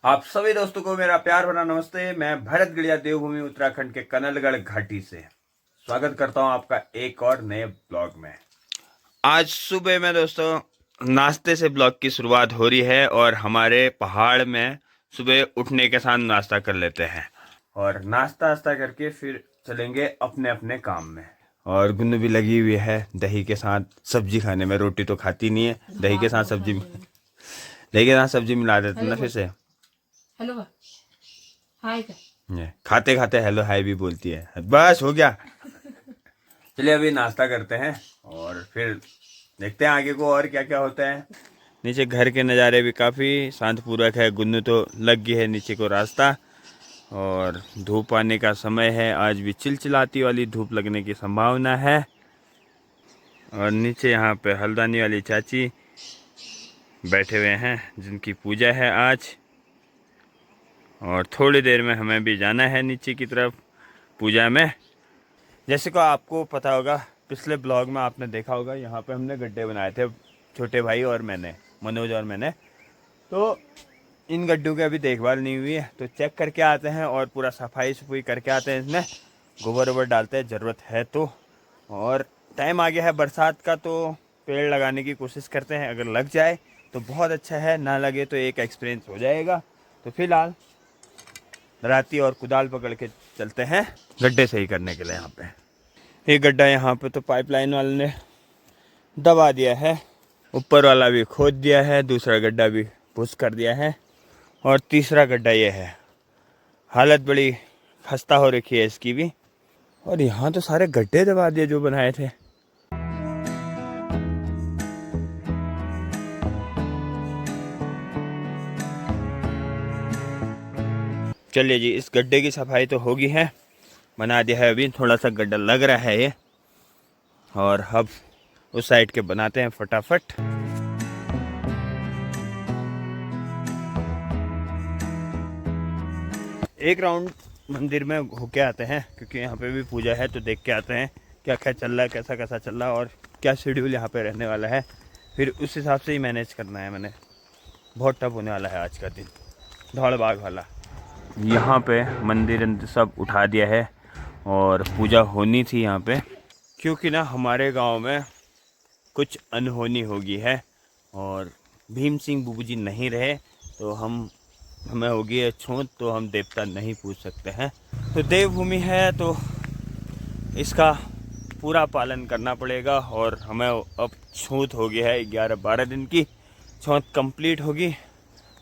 आप सभी दोस्तों को मेरा प्यार भरा नमस्ते। मैं भरत गड़िया देवभूमि उत्तराखंड के कनलगढ़ घाटी से स्वागत करता हूं आपका एक और नए ब्लॉग में। आज सुबह में दोस्तों नाश्ते से ब्लॉग की शुरुआत हो रही है और हमारे पहाड़ में सुबह उठने के साथ नाश्ता कर लेते हैं और नाश्ता करके फिर चलेंगे अपने अपने काम में। और गुन्नू भी लगी हुई है दही के साथ सब्जी खाने में। रोटी तो खाती नहीं है, दही के साथ सब्जी मिला देते ना फिर से। हेलो हाय खाते खाते हेलो हाय भी बोलती है। बस हो गया। चलिए अभी नाश्ता करते हैं और फिर देखते हैं आगे को और क्या क्या होता है। नीचे घर के नज़ारे भी काफ़ी शांतपूर्वक है। गुन्नू तो लग गई है नीचे को रास्ता और धूप आने का समय है। आज भी चिलचिलाती वाली धूप लगने की संभावना है। और नीचे यहाँ पे हल्द्वानी वाली चाची बैठे हुए हैं जिनकी पूजा है आज। और थोड़ी देर में हमें भी जाना है नीचे की तरफ पूजा में। जैसे को आपको पता होगा, पिछले ब्लॉग में आपने देखा होगा, यहाँ पे हमने गड्ढे बनाए थे छोटे भाई और मैंने, मनोज और मैंने। तो इन गड्ढों की अभी देखभाल नहीं हुई है, तो चेक करके आते हैं और पूरा सफाई करके आते हैं। इसमें गोबर वोबर डालते हैं ज़रूरत है तो। और टाइम आ गया है बरसात का, तो पेड़ लगाने की कोशिश करते हैं। अगर लग जाए तो बहुत अच्छा है, ना लगे तो एक एक्सपीरियंस हो जाएगा। तो फिलहाल राती और कुदाल पकड़ के चलते हैं गड्ढे सही करने के लिए। यहाँ पे एक गड्ढा यहाँ पे तो पाइपलाइन वाले ने दबा दिया है, ऊपर वाला भी खोद दिया है, दूसरा गड्ढा भी पुश कर दिया है और तीसरा गड्ढा ये है। हालत बड़ी खस्ता हो रखी है इसकी भी। और यहाँ तो सारे गड्ढे दबा दिए जो बनाए थे। चलिए जी, इस गड्ढे की सफाई तो होगी है, बना दिया है। अभी थोड़ा सा गड्ढा लग रहा है ये, और अब उस साइड के बनाते हैं फटाफट। एक राउंड मंदिर में होके आते हैं क्योंकि यहाँ पे भी पूजा है, तो देख के आते हैं क्या क्या चल रहा है, कैसा कैसा चल रहा है और क्या शेड्यूल यहाँ पे रहने वाला है। फिर उस हिसाब से ही मैनेज करना है मैंने। बहुत टफ होने वाला है आज का दिन, दौड़ भाग वाला। यहाँ पे मंदिर सब उठा दिया है और पूजा होनी थी यहाँ पे, क्योंकि ना हमारे गांव में कुछ अनहोनी हो गई है और भीम सिंह बुबू जी नहीं रहे, तो हमें हो गई है छूत, तो हम देवता नहीं पूछ सकते हैं। तो देवभूमि है तो इसका पूरा पालन करना पड़ेगा। और हमें अब छूत हो गया है 11-12 दिन की, छूत कंप्लीट होगी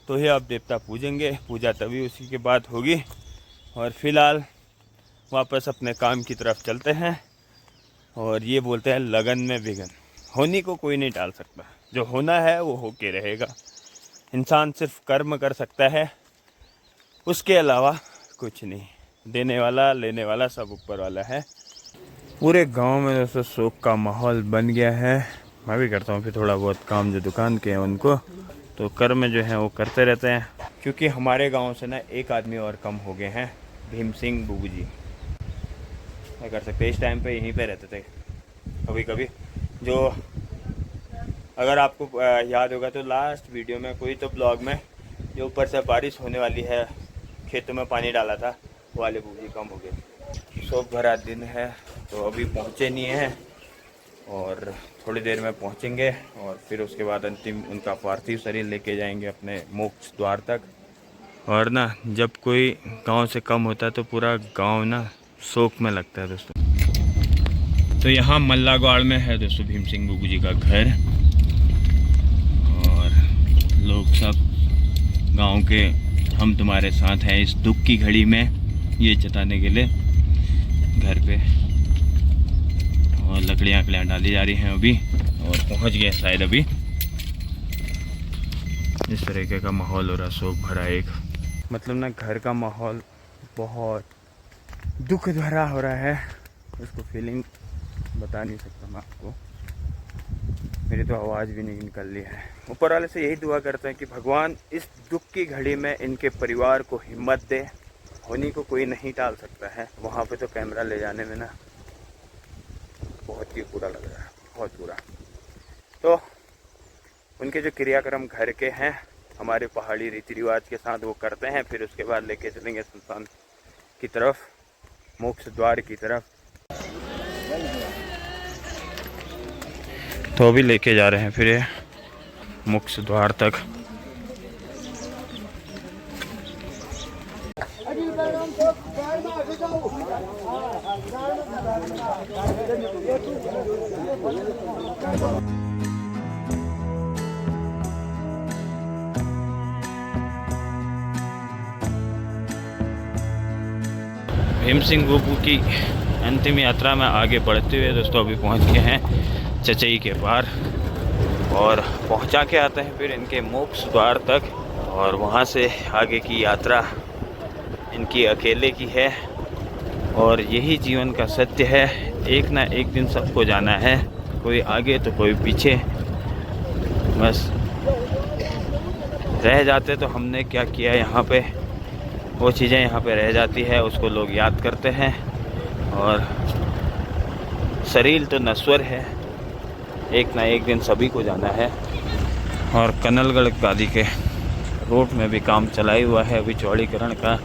तो ही आप देवता पूजेंगे। पूजा तभी उसी के बाद होगी। और फिलहाल वापस अपने काम की तरफ चलते हैं। और ये बोलते हैं लगन में विघन, होने को कोई नहीं टाल सकता। जो होना है वो होके रहेगा। इंसान सिर्फ कर्म कर सकता है, उसके अलावा कुछ नहीं। देने वाला लेने वाला सब ऊपर वाला है। पूरे गांव में दोस्तों शोक का माहौल बन गया है। मैं भी करता हूँ फिर थोड़ा बहुत काम जो दुकान के हैं उनको, तो कर्म जो है वो करते रहते हैं। क्योंकि हमारे गांव से ना एक आदमी और कम हो गए हैं, भीम सिंह बुबू जी। क्या कर सकते, इस टाइम पे यहीं पे रहते थे कभी कभी। जो अगर आपको याद होगा तो लास्ट वीडियो में कोई तो ब्लॉग में, जो ऊपर से बारिश होने वाली है, खेतों में पानी डाला था, वो वाले बुबू जी कम हो गए। शोक भरा दिन है, तो अभी पहुँचे नहीं हैं और थोड़ी देर में पहुंचेंगे। और फिर उसके बाद अंतिम उनका पार्थिव शरीर लेके जाएंगे अपने मोक्ष द्वार तक। और ना जब कोई गांव से कम होता है तो पूरा गांव ना शोक में लगता है दोस्तों। तो यहाँ मल्लागौड़ में है दोस्तों भीम सिंह बुबू जी का घर। और लोग सब गांव के हम तुम्हारे साथ हैं इस दुख की घड़ी में, ये जताने के लिए घर पे और लकड़ियाँ डाली जा रही हैं अभी। और पहुंच गए शायद अभी। इस तरीके का माहौल हो रहा, शोक भरा एक, मतलब ना घर का माहौल बहुत दुख भरा हो रहा है। उसको फीलिंग बता नहीं सकता मैं आपको, मेरी तो आवाज़ भी नहीं निकल रही है। ऊपर वाले से यही दुआ करते हैं कि भगवान इस दुख की घड़ी में इनके परिवार को हिम्मत दे। होनी को कोई नहीं टाल सकता है। वहाँ पे तो कैमरा ले जाने में ना ही बुरा लग रहा है, बहुत बुरा। तो उनके जो क्रियाक्रम घर के हैं हमारे पहाड़ी रीति रिवाज के साथ वो करते हैं, फिर उसके बाद लेके चलेंगे सुल्तान की तरफ, मोक्ष द्वार की तरफ। तो अभी लेके जा रहे हैं फिर ये मोक्ष द्वार तक। भीम सिंह गोपू की अंतिम यात्रा में आगे बढ़ते हुए दोस्तों अभी पहुंच गए हैं चचई के पार, और पहुंचा के आते हैं फिर इनके मोक्ष द्वार तक। और वहां से आगे की यात्रा इनकी अकेले की है, और यही जीवन का सत्य है, एक ना एक दिन सबको जाना है, कोई आगे तो कोई पीछे। बस रह जाते तो हमने क्या किया यहाँ पे, वो चीज़ें यहाँ पे रह जाती है, उसको लोग याद करते हैं। और शरीर तो नश्वर है, एक ना एक दिन सभी को जाना है। और कनलगढ़ गादी के रोड में भी काम चला ही हुआ है अभी चौड़ीकरण का,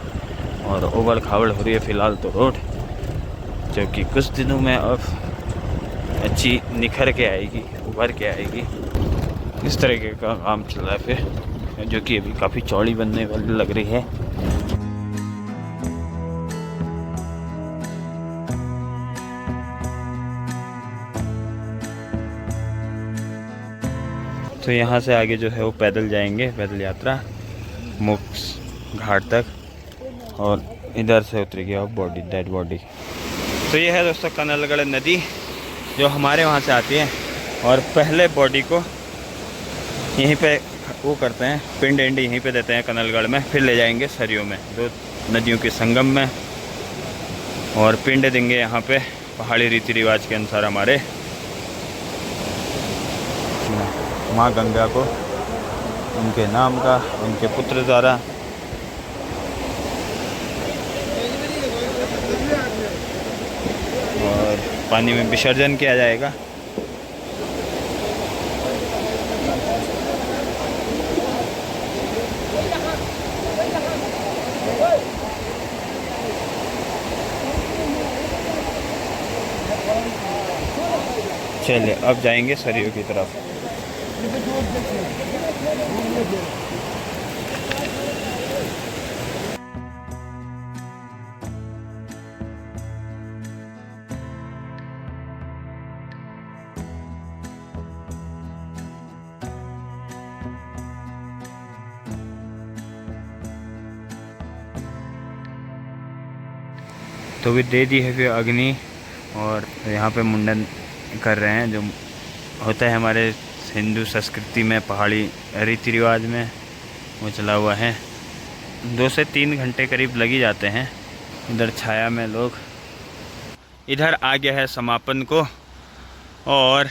और उबड़ खाबड़ हो रही है फ़िलहाल तो रोड, जो कि कुछ दिनों में अब अच्छी निखर के आएगी, उभर के आएगी। इस तरीके का काम चल रहा है फिर, जो कि अभी काफ़ी चौड़ी बनने वाली लग रही है। तो यहाँ से आगे जो है वो पैदल जाएंगे, पैदल यात्रा मोक्ष घाट तक, और इधर से उतरेगी अब बॉडी, डेड बॉडी। तो ये है दोस्तों कनलगढ़ नदी जो हमारे वहाँ से आती है, और पहले बॉडी को यहीं पे वो करते हैं, पिंड एंड यहीं पे देते हैं कनलगढ़ में, फिर ले जाएंगे सरयू में, दो नदियों के संगम में, और पिंड देंगे यहाँ पे पहाड़ी रीति रिवाज के अनुसार हमारे माँ गंगा को, उनके नाम का, उनके पुत्र द्वारा। और पानी में विसर्जन किया जाएगा। चलिए अब जाएंगे सरयू की तरफ। तो भी दे दी है फिर अग्नि, और यहाँ पे मुंडन कर रहे हैं, जो होता है हमारे हिंदू संस्कृति में, पहाड़ी रीति रिवाज में वो चला हुआ है। 2 से 3 घंटे करीब लगी जाते हैं। इधर छाया में लोग, इधर आ गया है समापन को, और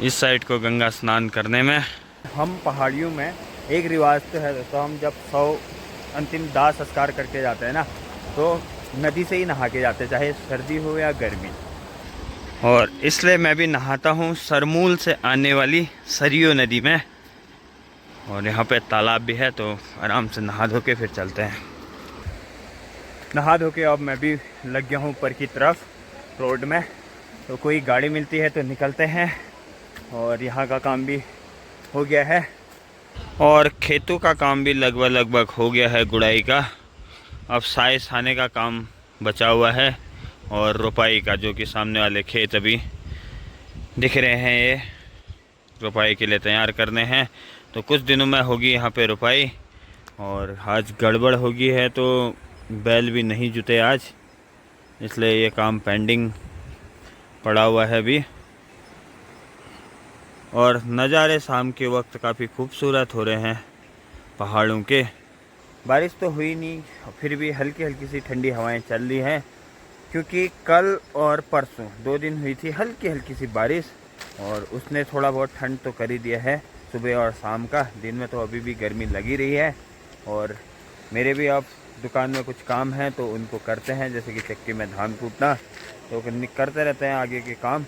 इस साइड को गंगा स्नान करने में। हम पहाड़ियों में एक रिवाज तो है दोस्तों, हम जब 100 अंतिम दाह संस्कार करके जाते हैं ना, तो नदी से ही नहा के जाते हैं, चाहे सर्दी हो या गर्मी। और इसलिए मैं भी नहाता हूँ सरमूल से आने वाली सरयू नदी में, और यहाँ पे तालाब भी है, तो आराम से नहा धो के फिर चलते हैं। नहा धो के अब मैं भी लग गया हूँ ऊपर की तरफ रोड में, तो कोई गाड़ी मिलती है तो निकलते हैं। और यहाँ का काम भी हो गया है, और खेतों का काम भी लगभग हो गया है, गुड़ाई का। अब साए छाने का काम बचा हुआ है, और रोपाई का, जो कि सामने वाले खेत अभी दिख रहे हैं, ये रोपाई के लिए तैयार करने हैं। तो कुछ दिनों में होगी यहाँ पे रोपाई, और आज गड़बड़ होगी है तो बैल भी नहीं जुते आज, इसलिए ये काम पेंडिंग पड़ा हुआ है अभी। और नज़ारे शाम के वक्त काफ़ी खूबसूरत हो रहे हैं पहाड़ों के। बारिश तो हुई नहीं, फिर भी हल्की हल्की सी ठंडी हवाएं चल रही हैं, क्योंकि कल और परसों 2 दिन हुई थी हल्की हल्की सी बारिश, और उसने थोड़ा बहुत ठंड तो कर ही दिया है सुबह और शाम का। दिन में तो अभी भी गर्मी लगी रही है। और मेरे भी अब दुकान में कुछ काम है तो उनको करते हैं, जैसे कि चक्की में धान कूटना, तो करते रहते हैं आगे के काम।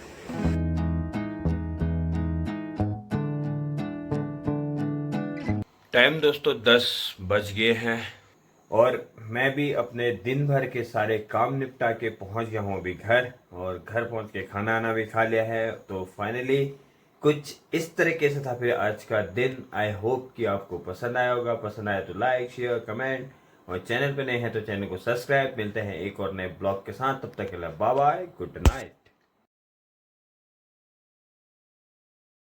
टाइम दोस्तों 10 बज गए हैं और मैं भी अपने दिन भर के सारे काम निपटा के पहुंच गया हूं अभी घर, और घर पहुंच के खाना आना भी खा लिया है। तो फाइनली कुछ इस तरीके से था फिर आज का दिन। आई होप कि आपको पसंद आया होगा। पसंद आया तो लाइक शेयर कमेंट, और चैनल पे नए हैं तो चैनल को सब्सक्राइब। मिलते हैं एक और नए ब्लॉग के साथ, तब तक के लिए बाय बाय, गुड नाइट।